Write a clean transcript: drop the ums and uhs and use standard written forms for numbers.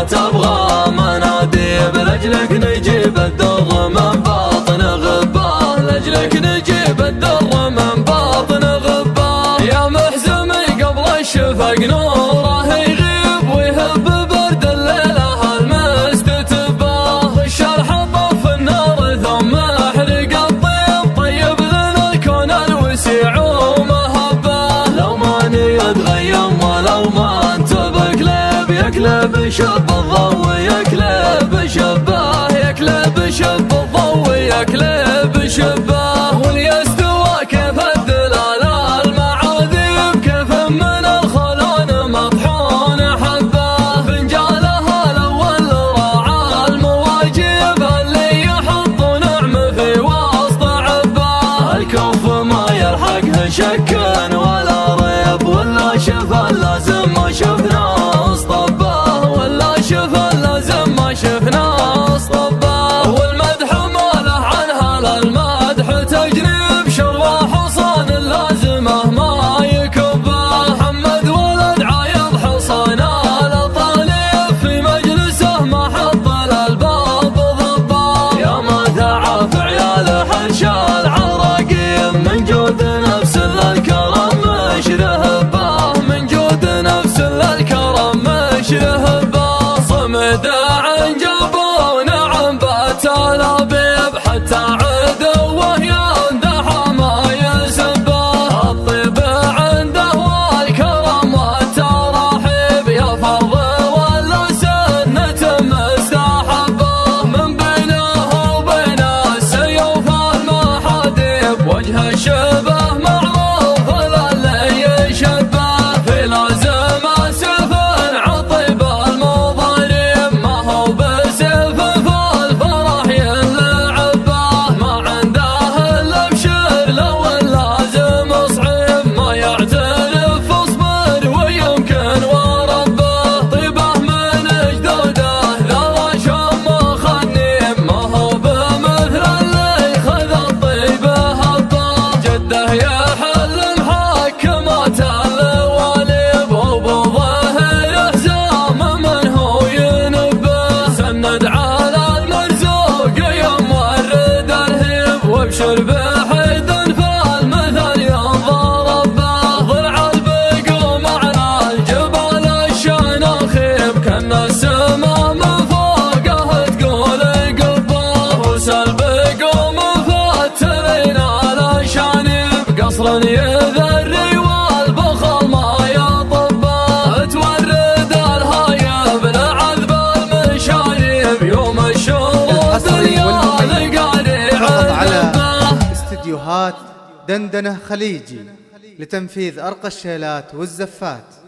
ما تبغى مناديب، لأجلك نجيب الدر من باطن غباه، لأجلك نجيب الدر من باطن غباه. يا محزمي قبل الشفق نوره يغيب ويهب برد الليلة المستتباه، الشرح طف النار ثم احرق الطيب، طيب لنا الكون الوسيع ومهباه. لو ما يتغيم ولو ما انتبك ليب، يكلب شب الضوء يكلب شباه، يكلب شب الضوء يكلب شباه. وليستوى كيف الدلال المعاذيب، كيف من الخلون مطحون حباه. فنجالها الاول راعى المواجب، اللي يحط نعم في وسط عباه. الكوف ما يلحقه شك ولا ريب، ولا شفا لازم ما شفنا اصطباه، ولا شفا لازم ما شفنا اصطباه. والمدح ما له عنها للمدح تجنب، شربه حصان اللازمه ما يكباه. محمد ولد عايض حصان الطالب، في مجلسه ما حط للباب ضباه. يا ما ثعى في عيال حرشا العراقيم، من جود نفس للكرم مشره باه، من جود نفس للكرم مشره باه. صمد عن جبون عن بات الابيب، حتى عدوه يمدح ما يسباه. الطيب عنده والكرم والترحيب، يا فرض ولا سنة مستحبه. من بينه وبين السيوف المحاديب، وجه الشبه معروف للي يشبه. في لازم سيف عطيب المضارب، ما هو بسيف فالفرح يلعبه. ما عنده الا بشر لو اللازم صعيب، ما يعترف اصبر ويمكن وربه. طيبه من جدوده ذرى شم خنيم، ما هو بمثل اللي خذ الطيب هبه. جده يحل محكمات الوالب، وبو ظاهره زام من هو ينبه. سند على المرزوق يمورد الهيب، وابشر بحيد فالمثل ينظر به. ضلع البقوم على الجبال الشناخيب، كان السما من فوقه تقول قبه. وسل بقوم فترين على شانب، قصر يذري والبخل ما يطبه. تورد الهايب لعذب المشايب، يوم الشروط الليالي قاري على استديوهات دندنة خليجي لتنفيذ أرقى الشيلات والزفات.